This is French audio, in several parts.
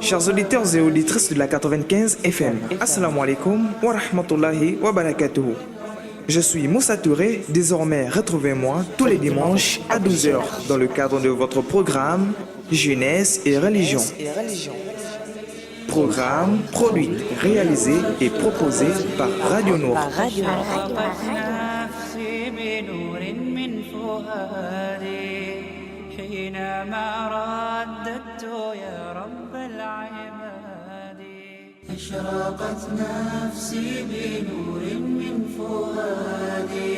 Chers auditeurs et auditrices de la 95 FM, Assalamu alaikum wa rahmatullahi wa barakatuhu. Je suis Moussa Touré, désormais retrouvez-moi tous les dimanches à 12 heures dans le cadre de votre programme Jeunesse et Religion. Programme produit, réalisé et proposé par Radio Nour. أشرقت نفسي بنور من فؤادي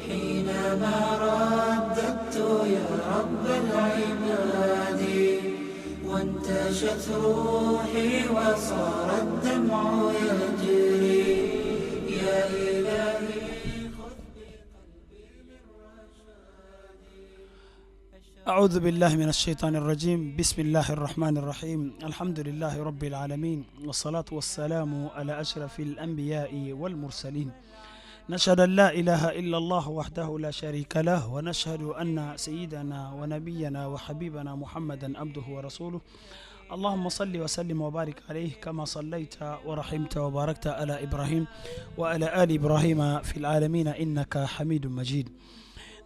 حينما رددت يا رب العباد وانتشت روحي وصار الدمع يجري يا إلهي أعوذ بالله من الشيطان الرجيم بسم الله الرحمن الرحيم الحمد لله رب العالمين والصلاة والسلام على أشرف الأنبياء والمرسلين نشهد أن لا إله إلا الله وحده لا شريك له ونشهد أن سيدنا ونبينا وحبيبنا محمدا عبده ورسوله اللهم صل وسلم وبارك عليه كما صليت ورحمت وباركت على إبراهيم وعلى آل إبراهيم في العالمين إنك حميد مجيد.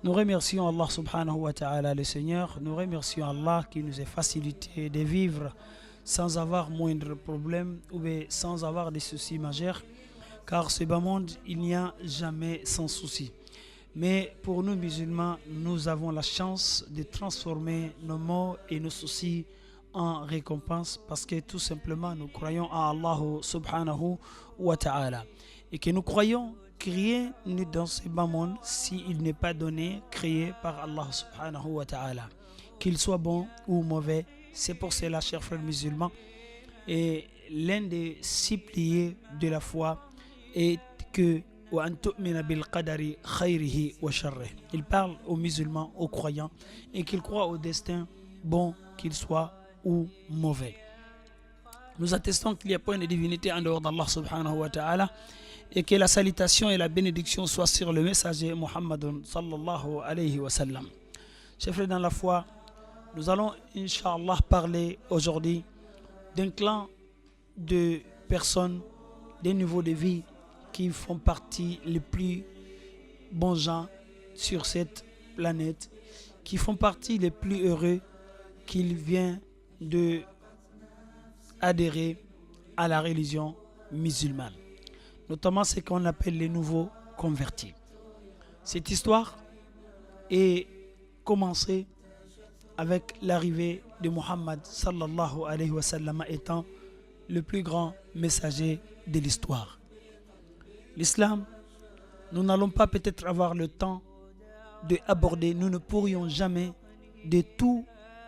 Nous remercions Allah subhanahu wa ta'ala le Seigneur, nous remercions Allah qui nous a facilité de vivre sans avoir moindre problème ou bien sans avoir des soucis majeurs, car ce bas monde, il n'y a jamais sans souci. Mais pour nous musulmans, nous avons la chance de transformer nos maux et nos soucis en récompense parce que tout simplement nous croyons à Allah subhanahu wa ta'ala et que nous croyons que rien n'est dans ce bas monde s'il n'est pas donné, créé par Allah subhanahu wa ta'ala. Qu'il soit bon ou mauvais, c'est pour cela, chers frères musulmans, et l'un des 6 piliers de la foi est que il parle aux musulmans, aux croyants, et qu'ils croient au destin, bon qu'il soit ou mauvais. Nous attestons qu'il n'y a point de divinité en dehors d'Allah subhanahu wa ta'ala, et que la salutation et la bénédiction soient sur le messager Muhammad sallallahu alayhi wa sallam. Chers frères dans la foi, nous allons Inch'Allah parler aujourd'hui d'un clan de personnes, des niveaux de vie qui font partie les plus bons gens sur cette planète, qui font partie les plus heureux qu'ils viennent de adhérer à la religion musulmane, notamment ce qu'on appelle les nouveaux convertis. Cette histoire est commencée avec l'arrivée de Muhammad sallallahu alayhi wa sallam étant le plus grand messager de l'histoire. L'islam, nous n'allons pas peut-être avoir le temps d'aborder, nous ne pourrions jamais de tout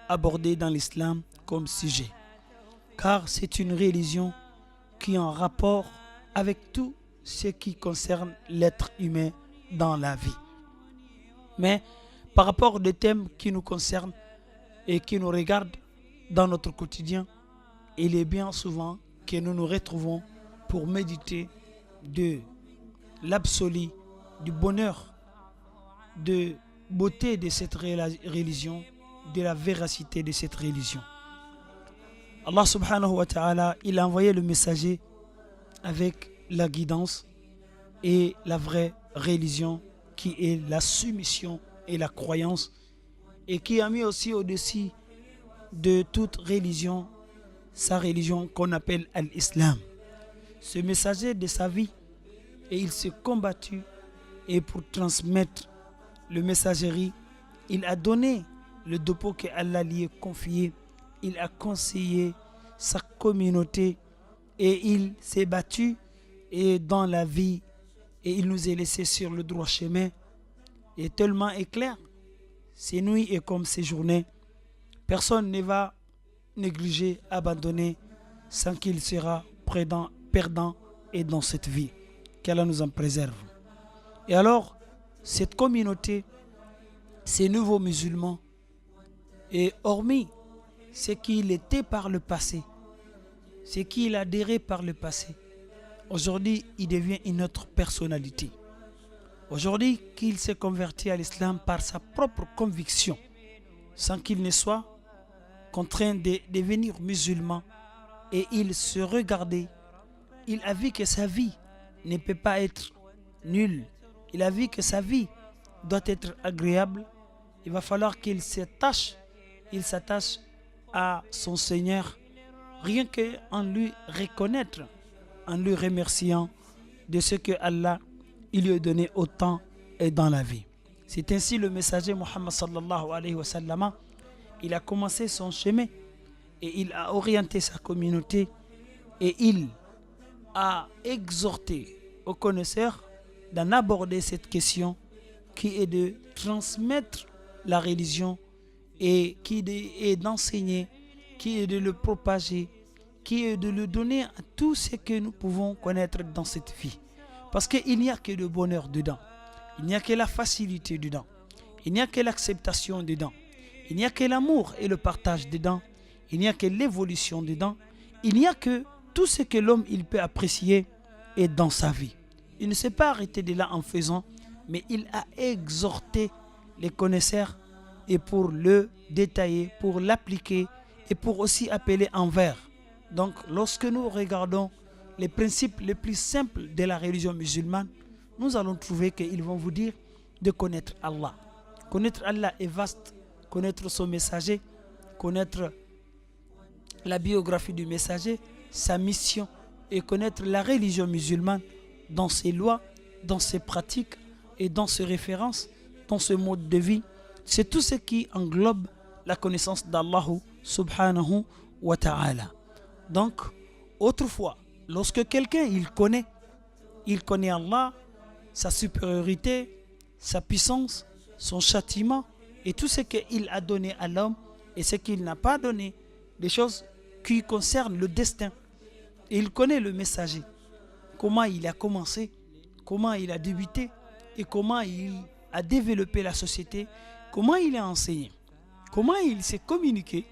aborder dans l'islam comme sujet, car c'est une religion qui est en rapport avec tout ce qui concerne l'être humain dans la vie. Mais par rapport aux thèmes qui nous concernent et qui nous regardent dans notre quotidien, il est bien souvent que nous nous retrouvons pour méditer de l'absolu, du bonheur, de beauté de cette religion, de la véracité de cette religion. Allah subhanahu wa ta'ala, il a envoyé le messager avec la guidance et la vraie religion qui est la soumission et la croyance, et qui a mis aussi au-dessus de toute religion sa religion qu'on appelle l'islam. Ce messager de sa vie, et il s'est combattu, et pour transmettre le messagerie, il a donné le dépôt que Allah lui a confié, il a conseillé sa communauté et il s'est battu et dans la vie et il nous a laissé sur le droit chemin, et tellement est clair, ces nuits et comme ces journées, personne ne va négliger, abandonner sans qu'il sera perdant et dans cette vie. Qu'Allah nous en préserve. Et alors, cette communauté, ces nouveaux musulmans, et hormis ce qu'il était par le passé, ce qu'il adhérait par le passé, aujourd'hui, il devient une autre personnalité. Aujourd'hui, qu'il s'est converti à l'islam par sa propre conviction, sans qu'il ne soit contraint de devenir musulman, et il se regardait, il a vu que sa vie ne peut pas être nulle, il a vu que sa vie doit être agréable. Il va falloir qu'il s'attache à son Seigneur, rien qu'en lui reconnaître, en lui remerciant de ce que Allah il lui a donné autant et dans la vie. C'est ainsi le messager Muhammad sallallahu alayhi wa sallam, il a commencé son chemin et il a orienté sa communauté et il a exhorté aux connaisseurs d'en aborder cette question qui est de transmettre la religion et qui est d'enseigner, qui est de le propager, qui est de le donner à tout ce que nous pouvons connaître dans cette vie. Parce qu'il n'y a que le bonheur dedans, il n'y a que la facilité dedans, il n'y a que l'acceptation dedans, il n'y a que l'amour et le partage dedans, il n'y a que l'évolution dedans, il n'y a que tout ce que l'homme il peut apprécier est dans sa vie. Il ne s'est pas arrêté de là en faisant, mais il a exhorté les connaisseurs et pour le détailler, pour l'appliquer et pour aussi appeler envers. Donc lorsque nous regardons les principes les plus simples de la religion musulmane, nous allons trouver qu'ils vont vous dire de connaître Allah. Connaître Allah est vaste, connaître son messager, connaître la biographie du messager, sa mission et connaître la religion musulmane dans ses lois, dans ses pratiques et dans ses références, dans ce mode de vie. C'est tout ce qui englobe la connaissance d'Allah subhanahu wa ta'ala. Donc, autrefois, lorsque quelqu'un il connaît Allah, sa supériorité, sa puissance, son châtiment et tout ce qu'il a donné à l'homme et ce qu'il n'a pas donné, des choses qui concernent le destin. Et il connaît le messager, comment il a commencé, comment il a débuté et comment il a développé la société, comment il a enseigné, comment il s'est communiqué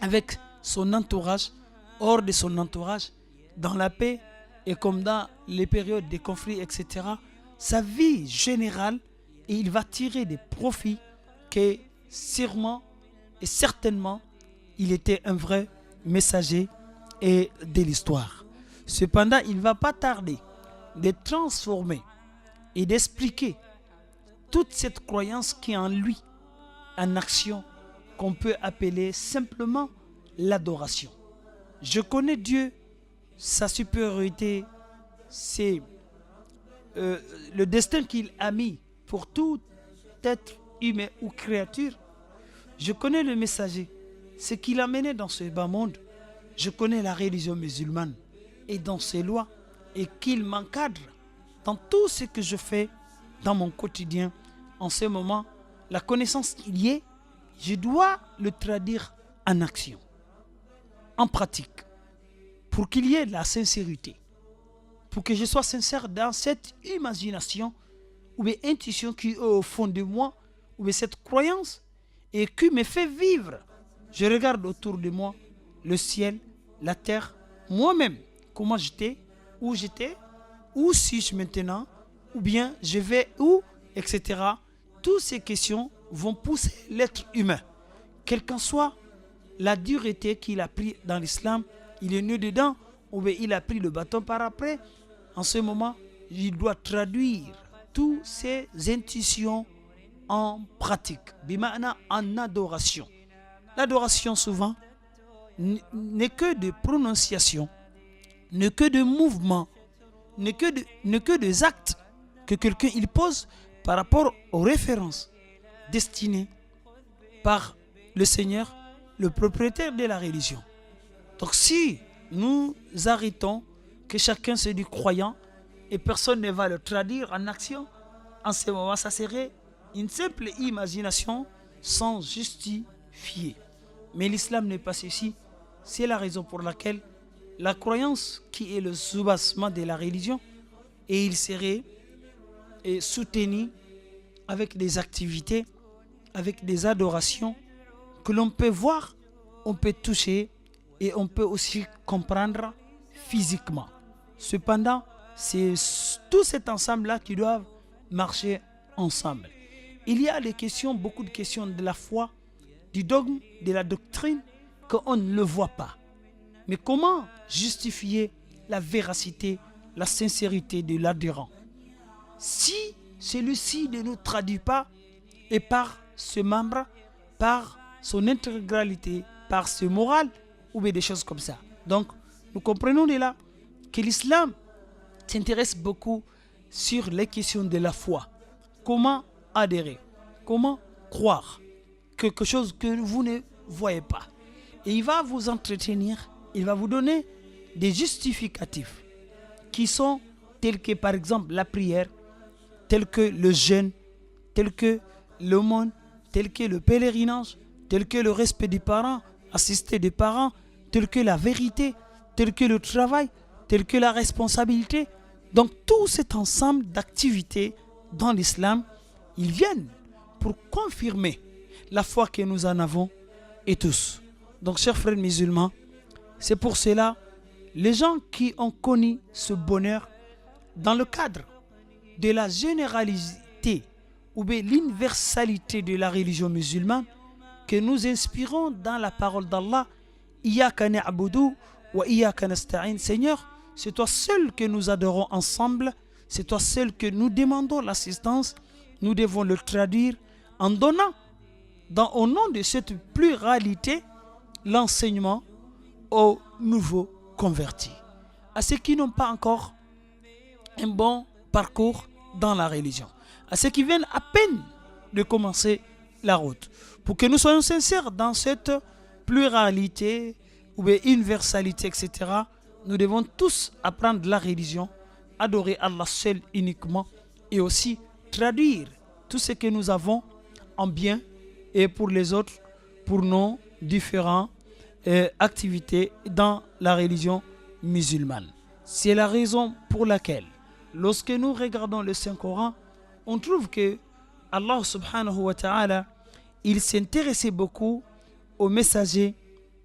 avec son entourage, hors de son entourage, dans la paix et comme dans les périodes de conflits, etc. Sa vie générale, et il va tirer des profits que sûrement et certainement il était un vrai messager et de l'histoire. Cependant, il ne va pas tarder de transformer et d'expliquer toute cette croyance qui est en lui, en action, qu'on peut appeler simplement l'adoration. Je connais Dieu, sa supériorité, c'est le destin qu'il a mis pour tout être humain ou créature. Je connais le messager, ce qu'il a mené dans ce bas monde. Je connais la religion musulmane et dans ses lois et qu'il m'encadre dans tout ce que je fais dans mon quotidien. En ce moment, la connaissance qu'il y est, je dois le traduire en action, en pratique, pour qu'il y ait de la sincérité, pour que je sois sincère dans cette imagination ou bien intuition qui est au fond de moi, ou bien cette croyance et qui me fait vivre. Je regarde autour de moi le ciel, la terre, moi-même, comment j'étais, où suis-je maintenant, ou bien je vais où, etc. Toutes ces questions vont pousser l'être humain, quelle qu'en soit la dureté qu'il a pris dans l'islam, il est né dedans, ou bien il a pris le bâton par après. En ce moment, il doit traduire toutes ces intuitions en pratique, bima'ana en adoration. L'adoration souvent n'est que de prononciation, n'est que de mouvement, n'est que des actes que quelqu'un il pose par rapport aux références destinées par le Seigneur, le propriétaire de la religion. Donc si nous arrêtons que chacun se dit croyant et personne ne va le traduire en action, en ce moment ça serait une simple imagination sans justifier. Mais l'islam n'est pas ceci. C'est la raison pour laquelle la croyance qui est le soubassement de la religion, et il serait soutenu avec des activités, avec des adorations que l'on peut voir, on peut toucher et on peut aussi comprendre physiquement. Cependant, c'est tout cet ensemble-là qui doit marcher ensemble. Il y a des questions, beaucoup de questions de la foi, du dogme, de la doctrine, qu'on ne le voit pas. Mais comment justifier la véracité, la sincérité de l'adhérent si celui-ci ne nous traduit pas et par ce membre, par son intégralité, par ce moral ou bien des choses comme ça. Donc, nous comprenons de là que l'islam s'intéresse beaucoup sur les questions de la foi. Comment adhérer? Comment croire quelque chose que vous ne voyez pas? Et il va vous entretenir, il va vous donner des justificatifs qui sont tels que par exemple la prière, tels que le jeûne, tels que l'aumône, tel que le pèlerinage, tel que le respect des parents, assister des parents, tel que la vérité, tel que le travail, tel que la responsabilité. Donc tout cet ensemble d'activités dans l'islam, ils viennent pour confirmer la foi que nous en avons et tous. Donc chers frères musulmans, c'est pour cela, les gens qui ont connu ce bonheur dans le cadre de la généralité ou bien l'universalité de la religion musulmane, que nous inspirons dans la parole d'Allah, Iyyaka na'budu wa iyyaka nasta'in. Seigneur, c'est toi seul que nous adorons ensemble, c'est toi seul que nous demandons l'assistance. Nous devons le traduire en donnant, au nom de cette pluralité, l'enseignement aux nouveaux convertis, à ceux qui n'ont pas encore un bon parcours dans la religion, à ceux qui viennent à peine de commencer la route, pour que nous soyons sincères dans cette pluralité ou bien universalité, etc. Nous devons tous apprendre la religion, adorer Allah seul uniquement et aussi traduire tout ce que nous avons en bien et pour les autres, pour nos différentes activités dans la religion musulmane. C'est la raison pour laquelle, lorsque nous regardons le Saint-Coran, on trouve que Allah subhanahu wa ta'ala, il s'intéressait beaucoup aux messagers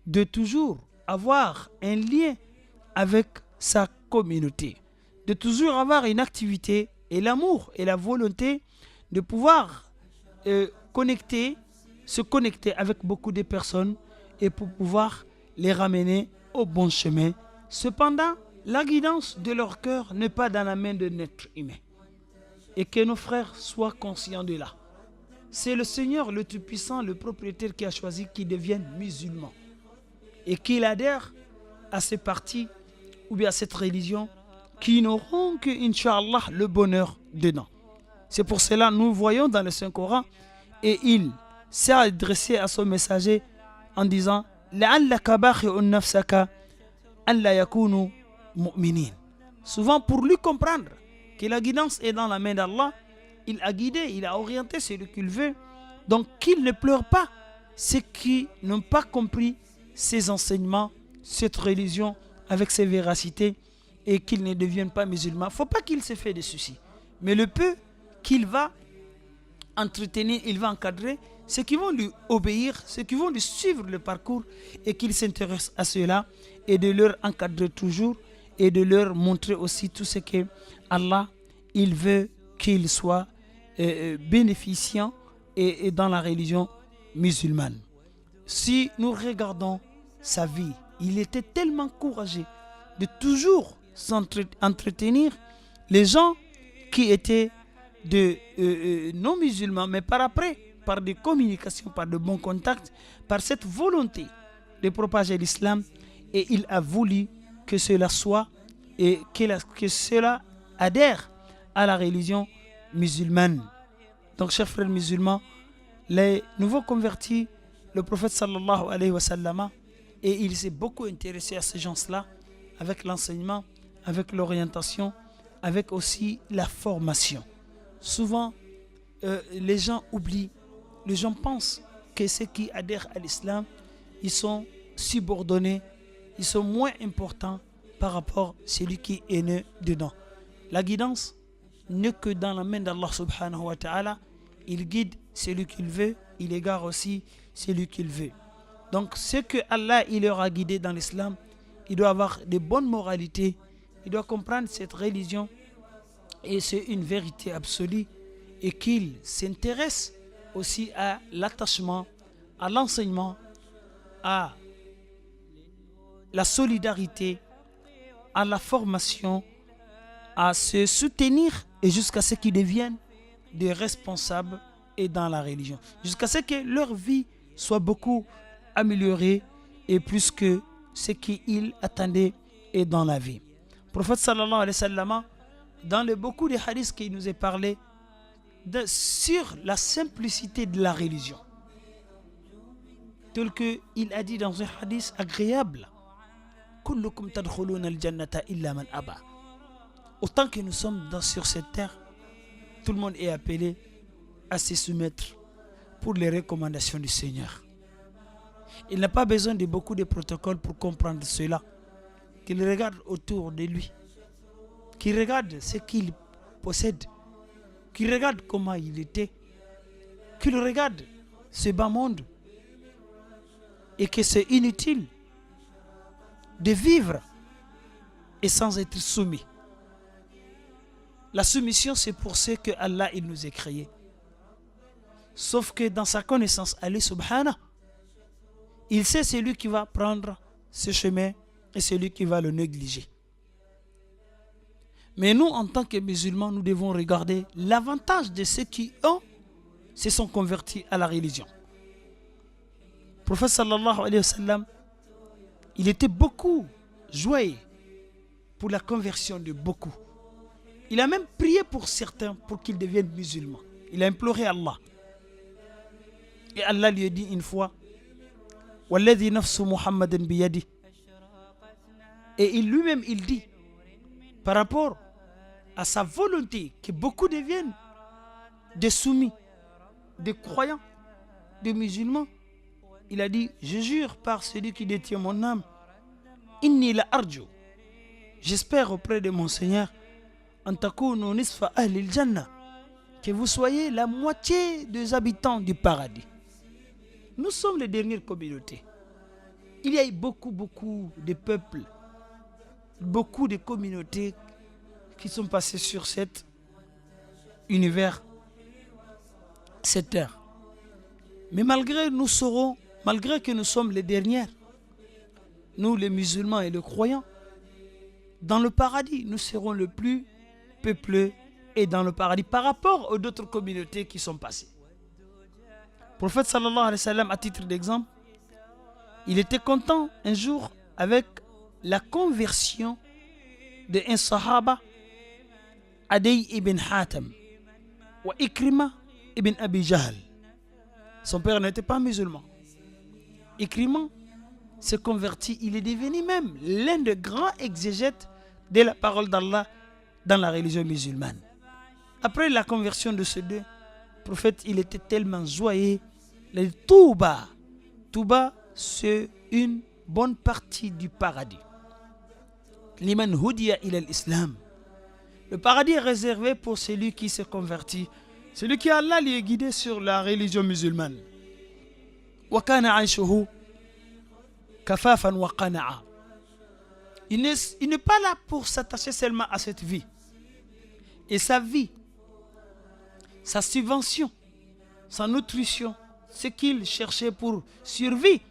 de toujours avoir un lien avec sa communauté, de toujours avoir une activité et l'amour et la volonté de pouvoir se connecter avec beaucoup de personnes et pour pouvoir les ramener au bon chemin. Cependant, la guidance de leur cœur n'est pas dans la main d'un être humain. Et que nos frères soient conscients de là. C'est le Seigneur le Tout-Puissant, le propriétaire qui a choisi qu'ils deviennent musulmans. Et qu'ils adhèrent à ces partis ou bien à cette religion qui n'auront que, Inch'Allah, le bonheur dedans. C'est pour cela que nous voyons dans le Saint-Coran et il s'est adressé à son messager en disant لَعَلَّكَ بَاخِعٌ نَفْسَكَ أَلَّا يَكُونُوا مُؤْمِنِينَ. Souvent pour lui comprendre que la guidance est dans la main d'Allah, il a guidé, il a orienté celui qu'il veut. Donc qu'il ne pleure pas ceux qui n'ont pas compris ses enseignements, cette religion avec ses véracités et qu'ils ne deviennent pas musulmans. Il ne faut pas qu'il se fait des soucis. Mais le peu qu'il va entretenir, il va encadrer, ceux qui vont lui obéir, ceux qui vont lui suivre le parcours et qu'il s'intéresse à cela et de leur encadrer toujours et de leur montrer aussi tout ce que Allah il veut qu'ils soient bénéficiants et dans la religion musulmane. Si nous regardons sa vie, il était tellement courageux de toujours s'entretenir les gens qui étaient non musulmans, mais par après, par des communications, par de bons contacts, par cette volonté de propager l'islam, et il a voulu que cela soit et que cela adhère à la religion musulmane. Donc, chers frères musulmans, les nouveaux convertis, le prophète sallallahu alayhi wa sallam, et il s'est beaucoup intéressé à ces gens-là, avec l'enseignement, avec l'orientation, avec aussi la formation. Souvent, les gens oublient, les gens pensent que ceux qui adhèrent à l'islam, ils sont subordonnés, ils sont moins importants par rapport à celui qui est né dedans. La guidance n'est que dans la main d'Allah subhanahu wa ta'ala. Il guide celui qu'il veut, il égare aussi celui qu'il veut. Donc ce que Allah il leur a guidé dans l'islam, il doit avoir de bonnes moralités, il doit comprendre cette religion et c'est une vérité absolue et qu'il s'intéresse aussi à l'attachement, à l'enseignement, à la solidarité, à la formation, à se soutenir et jusqu'à ce qu'ils deviennent des responsables et dans la religion. Jusqu'à ce que leur vie soit beaucoup améliorée et plus que ce qu'ils attendaient et dans la vie. Le prophète sallallahu alayhi wa sallam, dans beaucoup de hadiths qui nous est parlé sur la simplicité de la religion, tel qu'il a dit dans un hadith agréable, kullukum tadkhuluna al-jannata illa man aba. Autant que nous sommes sur cette terre, tout le monde est appelé à se soumettre pour les recommandations du Seigneur. Il n'a pas besoin de beaucoup de protocoles pour comprendre cela. Qu'il regarde autour de lui, qu'il regarde ce qu'il possède, qu'il regarde comment il était, qu'il regarde ce bas monde et que c'est inutile de vivre et sans être soumis. La soumission, c'est pour ce que Allah il nous a créés. Sauf que dans sa connaissance, Allah subhanahu, il sait celui qui va prendre ce chemin et celui qui va le négliger. Mais nous, en tant que musulmans, nous devons regarder l'avantage de ceux qui se sont convertis à la religion. Le prophète sallallahu alayhi wa sallam, il était beaucoup joyeux pour la conversion de beaucoup. Il a même prié pour certains pour qu'ils deviennent musulmans. Il a imploré Allah. Et Allah lui a dit une fois, Walladhi nafsu Muhammadan biyadi. Et lui-même, il dit, par rapport à sa volonté, que beaucoup deviennent des soumis, des croyants, des musulmans. Il a dit, je jure par celui qui détient mon âme, inni la arju. J'espère auprès de mon Seigneur, antakunu nisfa ahli al-jannah, que vous soyez la moitié des habitants du paradis. Nous sommes les dernières communautés. Il y a eu beaucoup de peuples, beaucoup de communautés qui sont passées sur cet univers, cette terre. Mais malgré que nous sommes les dernières, nous les musulmans et les croyants, dans le paradis, nous serons le plus peuplés et dans le paradis par rapport aux autres communautés qui sont passées. Le prophète sallallahu alayhi wa sallam, à titre d'exemple, il était content un jour avec la conversion d'un sahaba, Adi ibn Hatem, ou Ikrima ibn Abi Jahl. Son père n'était pas musulman. Ikrima s'est converti, il est devenu même l'un des grands exégètes de la parole d'Allah dans la religion musulmane. Après la conversion de ces deux prophètes, il était tellement joyeux. Le Touba, c'est une bonne partie du paradis. Liman hudiya ila l'islam. Le paradis est réservé pour celui qui s'est converti, celui qui Allah lui est guidé sur la religion musulmane. Wa kana aishuhu kafafan wa qana'a. Il n'est pas là pour s'attacher seulement à cette vie. Et sa vie, sa subvention, sa nutrition, ce qu'il cherchait pour survivre.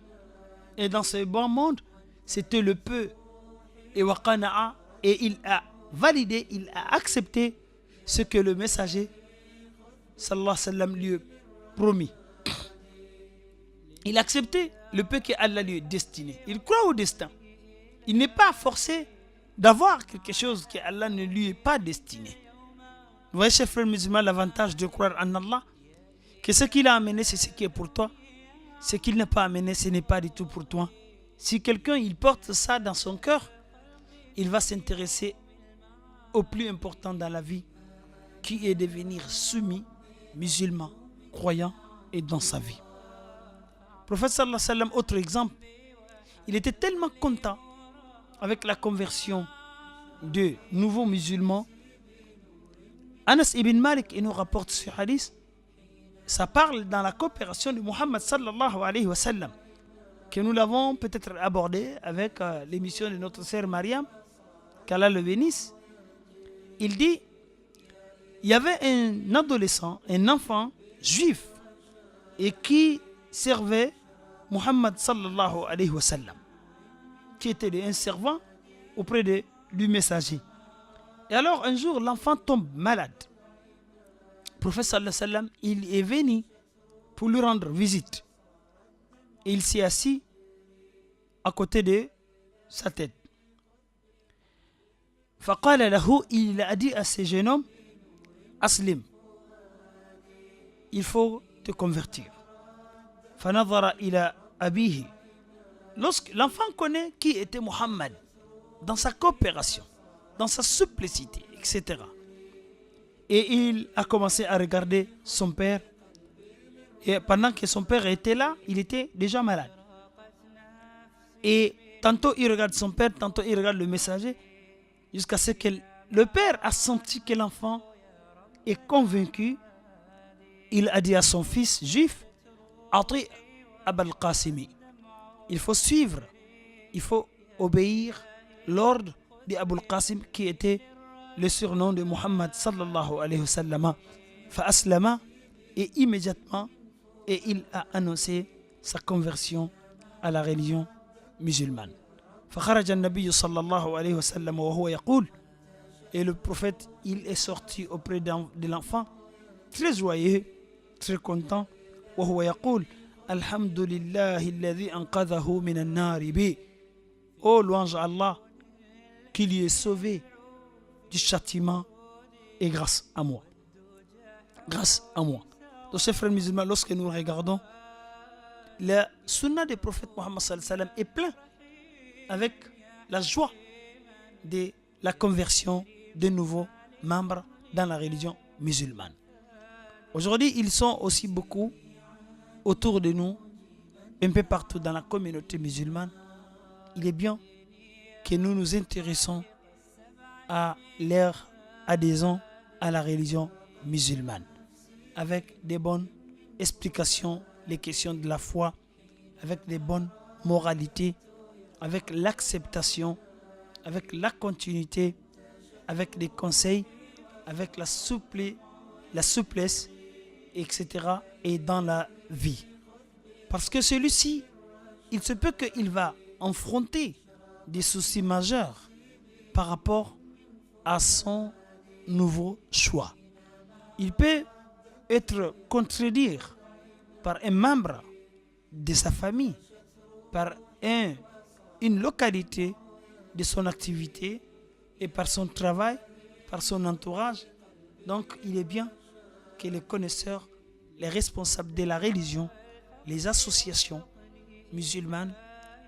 Et dans ce bon monde, c'était le peu. Et waqana'a, et il a validé, il a accepté ce que le messager sallallahu alayhi wa sallam lui a promis. Il a accepté le peu que Allah lui est destiné. Il croit au destin. Il n'est pas forcé d'avoir quelque chose que Allah ne lui est pas destiné. Vous voyez, chers frères musulmans, l'avantage de croire en Allah, que ce qu'il a amené, c'est ce qui est pour toi. Ce qu'il n'a pas amené, ce n'est pas du tout pour toi. Si quelqu'un il porte ça dans son cœur, il va s'intéresser au plus important dans la vie, qui est devenir soumis, musulman, croyant et dans sa vie. Le prophète sallallahu alayhi wa sallam, autre exemple, il était tellement content avec la conversion de nouveaux musulmans. Anas ibn Malik il nous rapporte ce hadith. Ça parle dans la coopération de Muhammad sallallahu alayhi wa sallam, que nous l'avons peut-être abordé avec l'émission de notre sœur Mariam, qu'Allah le bénisse. Il dit, il y avait un adolescent, un enfant juif, et qui servait Muhammad sallallahu alayhi wa sallam, qui était un servant auprès du messager. Et alors un jour, l'enfant tombe malade. Le prophète sallallahu alayhi wa sallam, il est venu pour lui rendre visite. Et il s'est assis à côté de sa tête. فقال له, il a dit à ce jeune homme, Aslim, il faut te convertir. فنظر إلى أبيه. Lorsque l'enfant connaît qui était Muhammad, dans sa coopération, dans sa simplicité, etc. Et il a commencé à regarder son père. Et pendant que son père était là, il était déjà malade. Et tantôt il regarde son père, tantôt il regarde le messager, jusqu'à ce que le père a senti que l'enfant est convaincu. Il a dit à son fils juif, Ati Abul Qasimi, il faut suivre, il faut obéir l'ordre d'Abul Qasim, qui était le surnom de Muhammad sallallahu alayhi wa sallam. Fa aslama, et immédiatement, et il a annoncé sa conversion à la religion musulmane. Fa kharaja an-nabiy sallallahu alayhi wa sallam wa huwa yaqul, et le prophète, il est sorti auprès de l'enfant, très joyeux, très content. Wa huwa yaqul, alhamdulillahi alladhi anqadhahu min an-nar bi. Oh, louange à Allah, qu'il y est sauvé du châtiment, et grâce à moi. Grâce à moi. Donc, chers frères musulmans, lorsque nous regardons, le sunna du prophète Muhammad sallallahu alayhi wa sallam est plein avec la joie de la conversion de nouveaux membres dans la religion musulmane. Aujourd'hui, ils sont aussi beaucoup autour de nous, un peu partout dans la communauté musulmane. Il est bien que nous nous intéressons à leur adhésion à la religion musulmane, avec des bonnes explications, les questions de la foi, avec des bonnes moralités, avec l'acceptation, avec la continuité, avec des conseils, avec la souplesse, etc. et dans la vie. Parce que celui-ci, il se peut qu'il va affronter des soucis majeurs par rapport à son nouveau choix. Il peut être contredit par un membre de sa famille, par une localité de son activité et par son travail, par son entourage. Donc il est bien que les connaisseurs, les responsables de la religion, les associations musulmanes,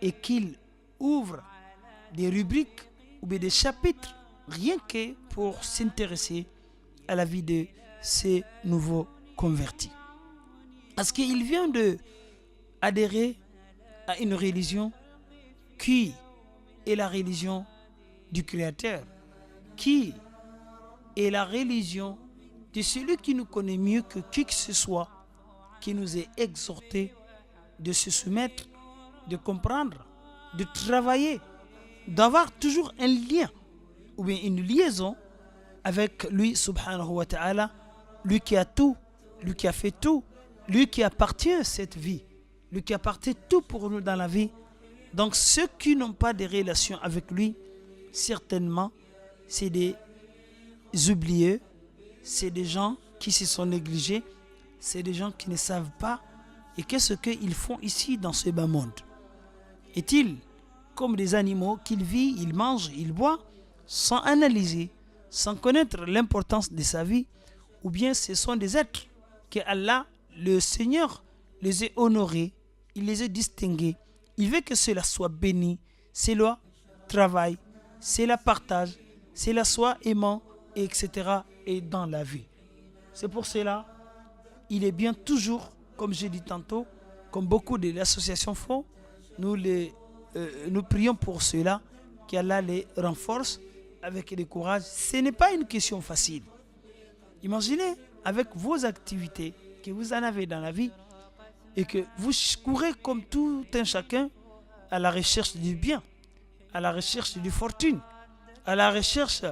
et qu'ils ouvrent des rubriques ou bien des chapitres rien que pour s'intéresser à la vie de ces nouveaux convertis. Parce qu'il vient d'adhérer à une religion qui est la religion du Créateur, qui est la religion de celui qui nous connaît mieux que qui que ce soit, qui nous est exhorté de se soumettre, de comprendre, de travailler, d'avoir toujours un lien ou bien une liaison avec lui subhanahu wa ta'ala, lui qui a tout, lui qui a fait tout, lui qui appartient à cette vie, lui qui appartient tout pour nous dans la vie. Donc ceux qui n'ont pas de relation avec lui, certainement, c'est des oubliés, c'est des gens qui se sont négligés, c'est des gens qui ne savent pas et qu'est-ce qu'ils font ici dans ce bas monde. Est-il comme des animaux qu'ils vivent, ils mangent, ils boivent sans analyser, sans connaître l'importance de sa vie, ou bien ce sont des êtres que Allah, le Seigneur, les a honorés, il les a distingués. Il veut que cela soit béni, cela travaille, cela partage, cela soit aimant, etc. et dans la vie. C'est pour cela, il est bien toujours, comme j'ai dit tantôt, comme beaucoup de l'association font, nous prions pour cela, qu'Allah les renforce avec le courage. Ce n'est pas une question facile. Imaginez avec vos activités que vous en avez dans la vie et que vous courez comme tout un chacun à la recherche du bien, à la recherche de fortune, à la recherche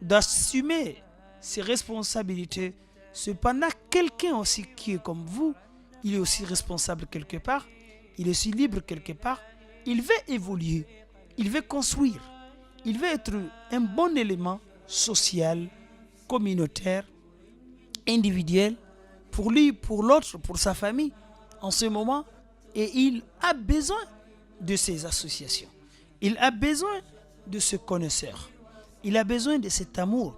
d'assumer ses responsabilités. Cependant, quelqu'un aussi qui est comme vous, il est aussi responsable quelque part, il est aussi libre quelque part, il veut évoluer, il veut construire, il veut être un bon élément social, communautaire, individuel, pour lui, pour l'autre, pour sa famille, en ce moment, et il a besoin de ces associations. Il a besoin de ce connaisseur. Il a besoin de cet amour.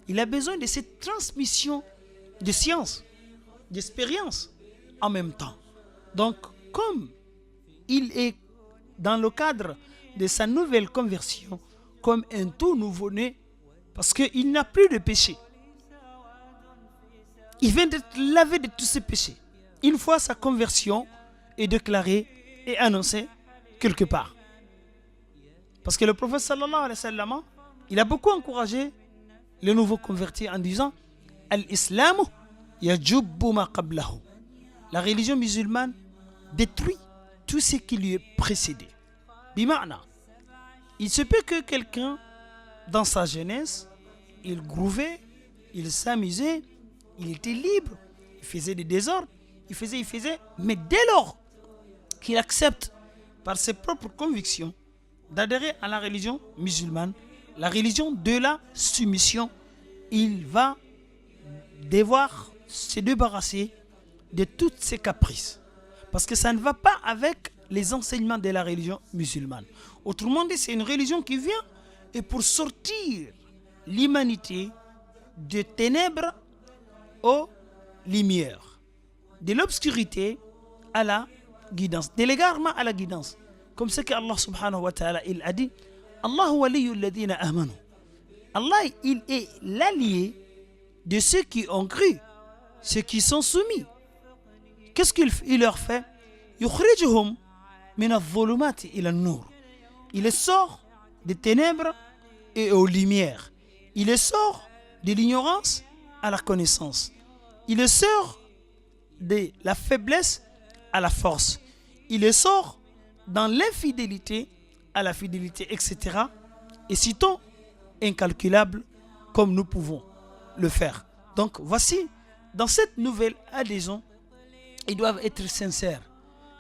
Il a besoin de cette transmission de science, d'expérience en même temps. Donc, comme il est dans le cadre de sa nouvelle conversion, comme un tout nouveau-né, parce qu'il n'a plus de péché. Il vient d'être lavé de tous ses péchés. Une fois sa conversion est déclarée et annoncée quelque part. Parce que le prophète sallallahu alayhi wa sallam, il a beaucoup encouragé les nouveaux convertis en disant Al-Islamu yajubbu ma qablahu. La religion musulmane détruit tout ce qui lui est précédé. Bima'na, il se peut que quelqu'un, dans sa jeunesse, il grouvait, il s'amusait, il était libre, il faisait des désordres, il faisait, mais dès lors qu'il accepte par ses propres convictions d'adhérer à la religion musulmane, la religion de la soumission, il va devoir se débarrasser de toutes ses caprices. Parce que ça ne va pas avec les enseignements de la religion musulmane. Autrement dit, c'est une religion qui vient et pour sortir l'humanité de ténèbres aux lumières, de l'obscurité à la guidance, de l'égarement à la guidance. Comme ce qu'Allah subhanahu wa ta'ala il a dit, Allahu waliyyu alladhina amanu. Allah, il est l'allié de ceux qui ont cru, ceux qui sont soumis. Qu'est-ce qu'il leur fait? Yukhrijuhum min adh-dhulumati ila an-nur. Il les sort des ténèbres et aux lumières. Il les sort de l'ignorance à la connaissance. Il les sort de la faiblesse à la force. Il les sort dans l'infidélité à la fidélité, etc. Et citons incalculable comme nous pouvons le faire. Donc voici, dans cette nouvelle adhésion, ils doivent être sincères.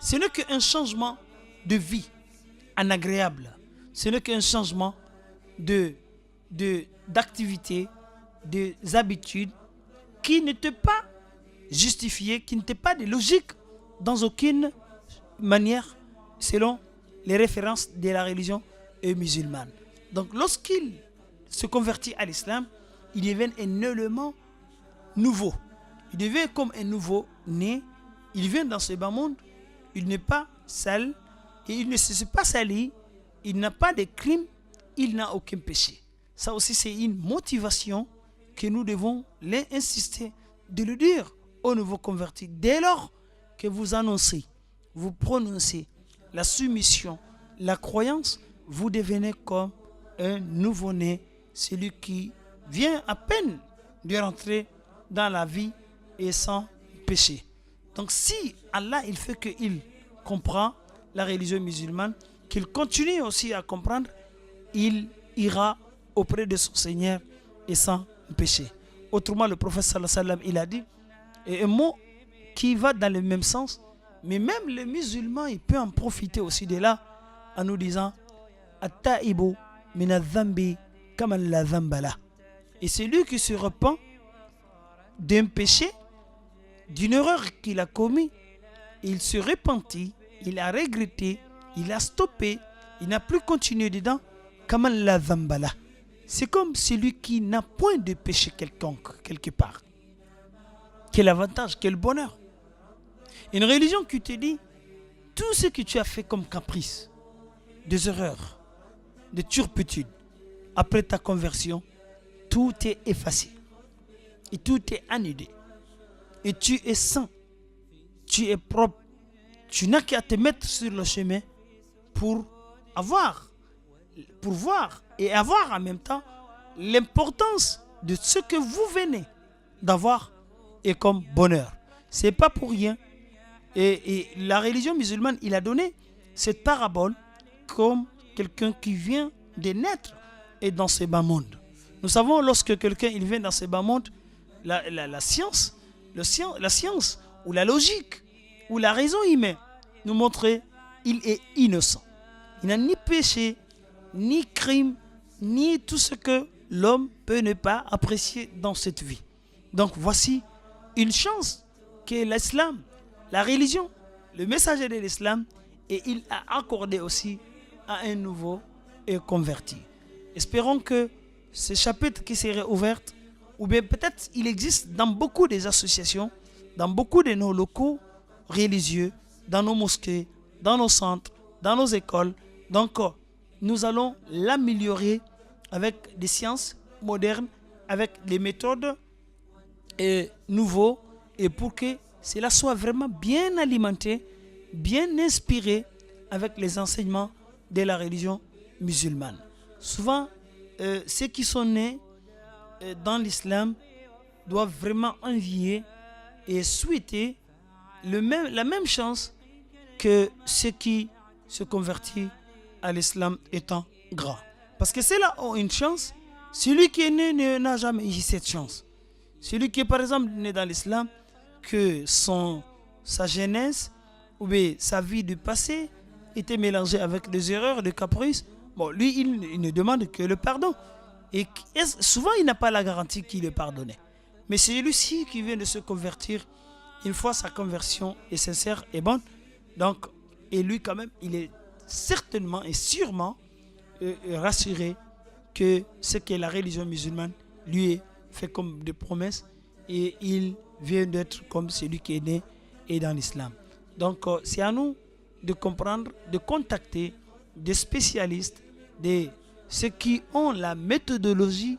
Ce n'est qu'un changement de vie en agréable. Ce n'est qu'un changement d'activité, des habitudes qui n'était pas justifié, qui n'était pas de logique dans aucune manière selon les références de la religion musulmane. Donc lorsqu'il se convertit à l'islam, il devient un élément nouveau. Il devient comme un nouveau-né. Il vient dans ce bas monde, il n'est pas sale, et il ne se pas sali, il n'a pas de crime, il n'a aucun péché. Ça aussi c'est une motivation que nous devons insister de le dire aux nouveaux convertis. Dès lors que vous annoncez, vous prononcez la soumission, la croyance, vous devenez comme un nouveau-né, celui qui vient à peine de rentrer dans la vie et sans péché. Donc si Allah il fait qu'il comprend la religion musulmane, qu'il continue aussi à comprendre, il ira auprès de son Seigneur et sans péché. Autrement, le prophète sallallahu alayhi wa sallam, il a dit, et un mot qui va dans le même sens, mais même les musulmans, il peut en profiter aussi de là, en nous disant, At-ta'ibu min adh-dhanbi kaman la dhanba lah. Et celui qui se repent d'un péché, d'une erreur qu'il a commis, il se repentit, il a regretté, il a stoppé, il n'a plus continué dedans, kaman la dhanba lah. C'est comme celui qui n'a point de péché quelconque, quelque part. Quel avantage, quel bonheur. Une religion qui te dit, tout ce que tu as fait comme caprice, des erreurs, des turpitudes, après ta conversion, tout est effacé. Et tout est annulé. Et tu es saint. Tu es propre. Tu n'as qu'à te mettre sur le chemin pour voir et avoir en même temps l'importance de ce que vous venez d'avoir et comme bonheur. C'est pas pour rien. Et la religion musulmane, il a donné cette parabole comme quelqu'un qui vient de naître et dans ce bas monde. Nous savons lorsque quelqu'un il vient dans ce bas monde, la science ou la logique ou la raison humaine nous montre qu'il est innocent. Il n'a ni péché, ni crime, ni tout ce que l'homme peut ne pas apprécier dans cette vie. Donc voici une chance que l'islam, la religion, le messager de l'islam, et il a accordé aussi à un nouveau et converti. Espérons que ce chapitre qui serait ouvert, ou bien peut-être il existe dans beaucoup des associations, dans beaucoup de nos locaux religieux, dans nos mosquées, dans nos centres, dans nos écoles. Donc nous allons l'améliorer avec des sciences modernes, avec des méthodes nouveaux, et pour que cela soit vraiment bien alimenté, bien inspiré avec les enseignements de la religion musulmane. Souvent, ceux qui sont nés dans l'islam doivent vraiment envier et souhaiter la même chance que ceux qui se convertissent à l'islam étant grands. Parce que ceux-là ont une chance. Celui qui est né n'a jamais eu cette chance. Celui qui est par exemple né dans l'islam, que sa jeunesse ou bien sa vie du passé était mélangée avec des erreurs, des caprices, bon, lui, il ne demande que le pardon. Et souvent, il n'a pas la garantie qu'il est pardonné. Mais c'est celui-ci qui vient de se convertir, une fois sa conversion est sincère et bonne, donc, et lui quand même, il est certainement et sûrement rassuré que ce que la religion musulmane lui est fait comme des promesses, et il vient d'être comme celui qui est né et dans l'islam. Donc c'est à nous de comprendre, de contacter des spécialistes, ceux qui ont la méthodologie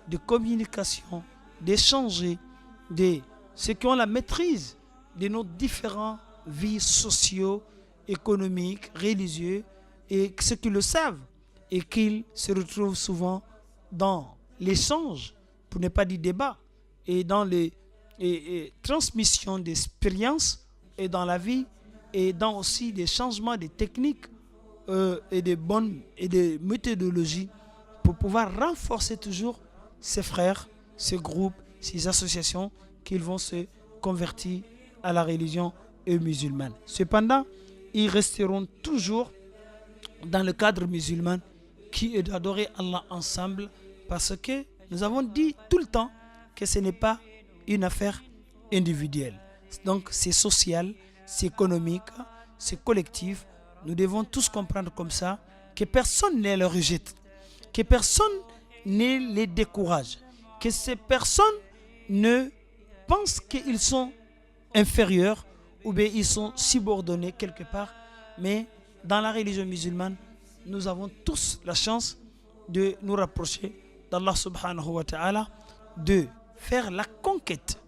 de communication, d'échanger, ceux qui ont la maîtrise de nos différentes vies sociaux, économiques, religieuses, et ceux qui le savent et qu'ils se retrouvent souvent dans l'échange, pour ne pas dire débat, et dans les transmissions d'expériences et dans la vie, et dans aussi des changements de techniques et des méthodologies pour pouvoir renforcer toujours ces frères, ces groupes, ces associations qui vont se convertir à la religion musulmane. Cependant, ils resteront toujours dans le cadre musulman qui est d'adorer Allah ensemble, parce que nous avons dit tout le temps que ce n'est pas une affaire individuelle. Donc c'est social, c'est économique, c'est collectif. Nous devons tous comprendre comme ça, que personne ne les rejette, que personne ne les décourage, que ces personnes ne pensent qu'ils sont inférieurs ou bien ils sont subordonnés quelque part. Mais dans la religion musulmane, nous avons tous la chance de nous rapprocher d'Allah subhanahu wa ta'ala, de faire la conquête,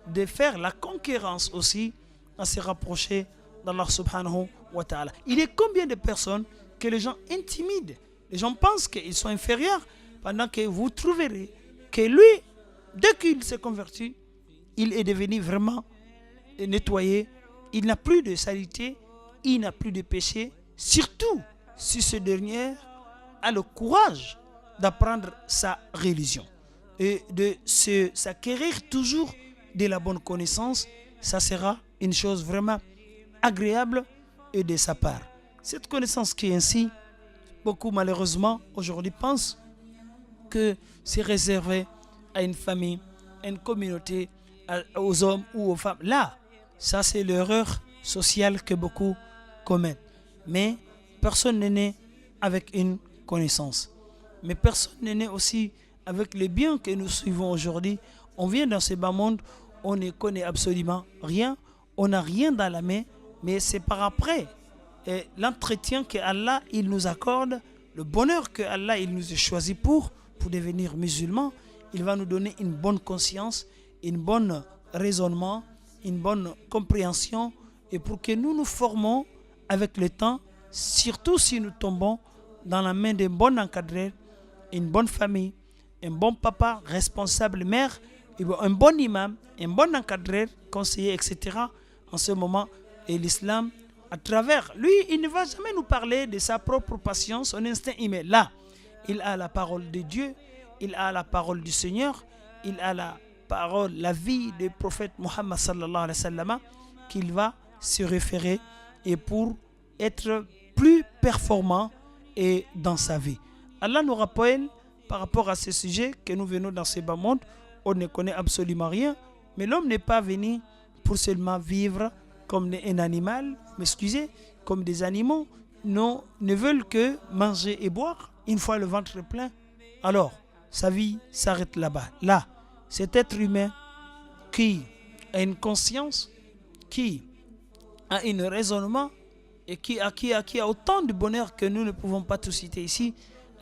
de faire la conquérance aussi, à se rapprocher d'Allah subhanahu wa ta'ala. Il y a combien de personnes que les gens intimident, les gens pensent qu'ils sont inférieurs, pendant que vous trouverez que lui, dès qu'il s'est converti, il est devenu vraiment nettoyé, il n'a plus de saleté, il n'a plus de péché, surtout si ce dernier a le courage d'apprendre sa religion et de s'acquérir toujours de la bonne connaissance. Ça sera une chose vraiment agréable et de sa part. Cette connaissance qui est ainsi, beaucoup malheureusement aujourd'hui pensent que c'est réservé à une famille, à une communauté, aux hommes ou aux femmes. Là, ça c'est l'erreur sociale que beaucoup commettent. Mais personne n'est né avec une connaissance. Mais personne n'est né aussi avec les biens que nous suivons aujourd'hui. On vient dans ce bas monde, on ne connaît absolument rien, on n'a rien dans la main, mais c'est par après l'entretien que Allah il nous accorde, le bonheur que Allah il nous a choisi pour devenir musulmans. Il va nous donner une bonne conscience, une bonne raisonnement, une bonne compréhension, et pour que nous nous formons avec le temps, surtout si nous tombons dans la main d'un bon encadreur, une bonne famille, un bon papa, responsable mère, un bon imam, un bon encadreur, conseiller, etc. En ce moment, et l'islam, à travers lui, il ne va jamais nous parler de sa propre passion, son instinct humain. Là, il a la parole de Dieu, il a la parole du Seigneur, il a la parole, la vie du prophète Muhammad sallallahu alayhi wa sallam qu'il va se référer et pour être plus performant et dans sa vie. Allah nous rappelle par rapport à ce sujet que nous venons dans ce bas monde, on ne connaît absolument rien, mais l'homme n'est pas venu pour seulement vivre comme un animal, m'excusez, comme des animaux, non, ne veulent que manger et boire une fois le ventre plein. Alors, sa vie s'arrête là-bas. Là, cet être humain qui a une conscience, qui a un raisonnement et qui a autant de bonheur que nous ne pouvons pas tout citer ici,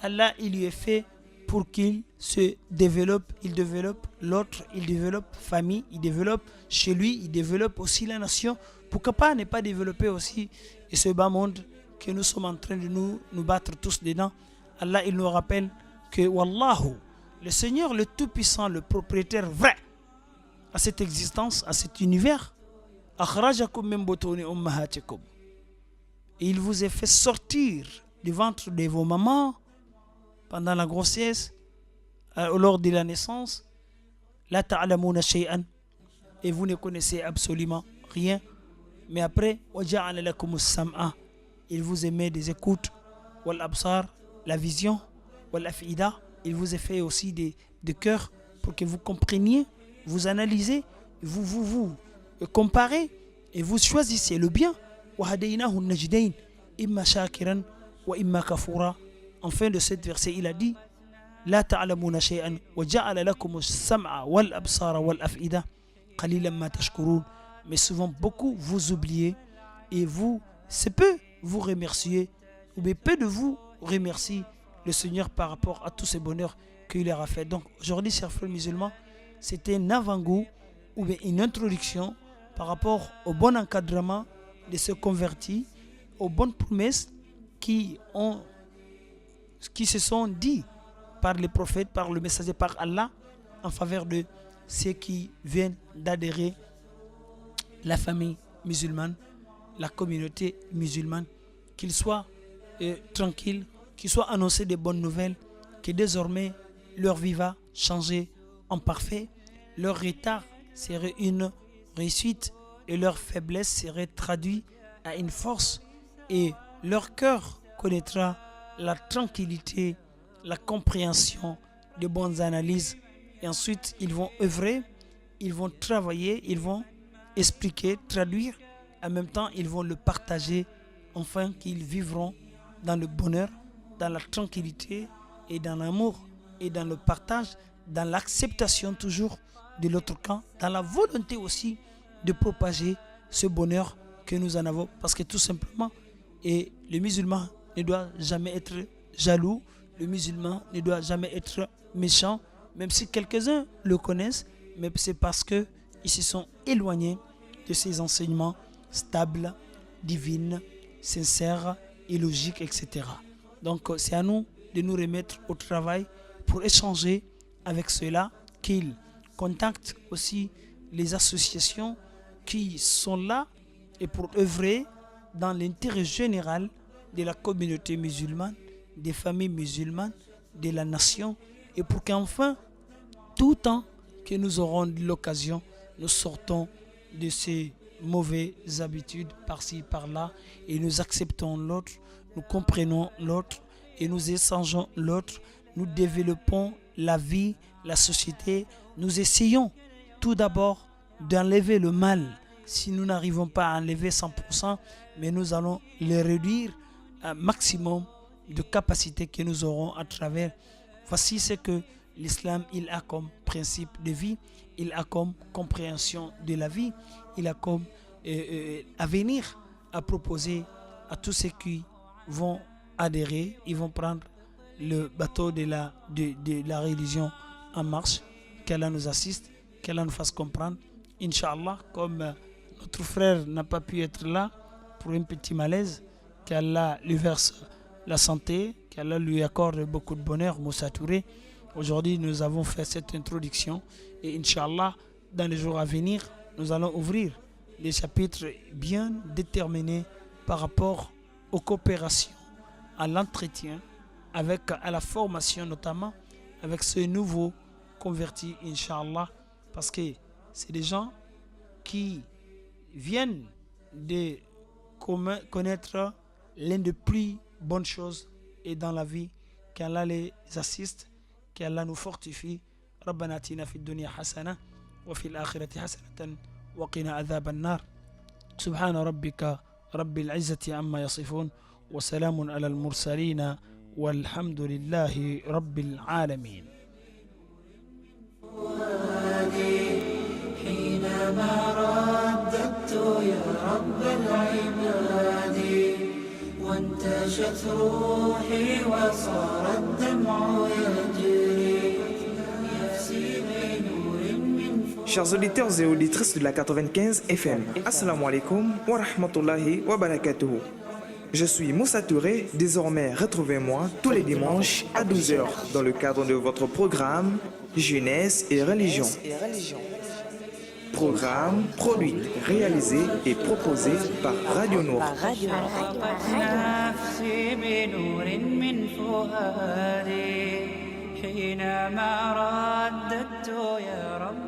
Allah, il lui est fait pour qu'il se développe, il développe l'autre, il développe famille, il développe chez lui, il développe aussi la nation. Pourquoi pas ne pas développer aussi et ce bas monde que nous sommes en train de nous battre tous dedans. Allah, il nous rappelle que Wallahu, le Seigneur, le Tout-Puissant, le propriétaire vrai à cette existence, à cet univers, akhrajakum min butuni ummahatikum. Et il vous a fait sortir du ventre de vos mamans pendant la grossesse, lors de la naissance, la ta'lamuna shay'an, et vous ne connaissez absolument rien. Mais après, waja'ala lakumus sam'a, il vous a mis des écoutes, wal absar, la vision, wal af'ida, il vous a fait aussi des cœurs pour que vous compreniez, vous analysez, vous comparez et vous choisissez le bien. وَهَدَيْنَاهُ النَّجْدَيْنِ إِمَّا شَاكِرًا وَإِمَّا كَفُورًا. En fin de ce verset, il a dit لا تعلمون شيئا وجعل لكم السمع والأبصار والأفئدة قليلا ما تشكرون. Mais souvent, beaucoup vous oubliez et c'est peu vous remercier, ou bien peu de vous remercient le Seigneur par rapport à tous ces bonheurs qu'il leur a fait. Donc aujourd'hui, chers frères musulmans, c'était un avant-goût ou bien une introduction par rapport au bon encadrement de se convertir, aux bonnes promesses qui se sont dites par les prophètes, par le messager, par Allah, en faveur de ceux qui viennent d'adhérer, la famille musulmane, la communauté musulmane, qu'ils soient tranquilles, qu'ils soient annoncés de bonnes nouvelles, que désormais leur vie va changer en parfait, leur retard serait une réussite et leur faiblesse serait traduite à une force et leur cœur connaîtra la tranquillité, la compréhension, de bonnes analyses et ensuite ils vont œuvrer, ils vont travailler, ils vont expliquer, traduire, en même temps ils vont le partager afin qu'ils vivront dans le bonheur, dans la tranquillité et dans l'amour et dans le partage, dans l'acceptation toujours de l'autre camp, dans la volonté aussi de propager ce bonheur que nous en avons. Parce que tout simplement, et le musulman ne doit jamais être jaloux, le musulman ne doit jamais être méchant, même si quelques-uns le connaissent, mais c'est parce qu'ils se sont éloignés de ces enseignements stables, divines, sincères et logiques, etc. Donc c'est à nous de nous remettre au travail pour échanger avec ceux-là, qu'ils contactent aussi les associations qui sont là et pour œuvrer dans l'intérêt général de la communauté musulmane, des familles musulmanes, de la nation, et pour qu'enfin, tout temps que nous aurons l'occasion, nous sortons de ces mauvaises habitudes par-ci, par-là, et nous acceptons l'autre, nous comprenons l'autre, et nous échangeons l'autre, nous développons la vie, la société, nous essayons tout d'abord d'enlever le mal. Si nous n'arrivons pas à enlever 100%, mais nous allons les réduire un maximum de capacité que nous aurons à travers. Voici ce que l'islam il a comme principe de vie, il a comme compréhension de la vie, il a comme avenir à proposer à tous ceux qui vont adhérer, ils vont prendre le bateau de la religion en marche. Qu'Allah nous assiste, qu'Allah nous fasse comprendre. Inch'Allah, comme notre frère n'a pas pu être là pour un petit malaise, qu'Allah lui verse la santé, qu'Allah lui accorde beaucoup de bonheur, Moussa Touré. Aujourd'hui, nous avons fait cette introduction et Inch'Allah, dans les jours à venir, nous allons ouvrir des chapitres bien déterminés par rapport aux coopérations, à l'entretien, à la formation notamment, avec ce nouveau converti, Inch'Allah, parce que c'est des gens qui viennent de connaître l'une des plus bonnes choses et dans la vie, qu'Allah les assiste, qu'Allah nous fortifie. ربنا آتنا في الدنيا حسنة وفي الآخرة حسنة وقنا عذاب النار سبحان ربك رب العزة عما يصفون وسلام على المرسلين والحمد لله رب العالمين. حينما رددت يا رب العباد وانتشت روحي وصار الدمع يجري يفسي بنور من فوق. Chers auditeurs et auditrices de la 95 FM, Assalamu alaikum wa rahmatullahi wa barakatuhu. Je suis Moussa Touré, désormais retrouvez-moi tous les dimanches à 12h dans le cadre de votre programme Jeunesse et Religion. Programme produit, réalisé et proposé par Radio Nour. نفسي بنور من فؤادي حينما رددت يا رب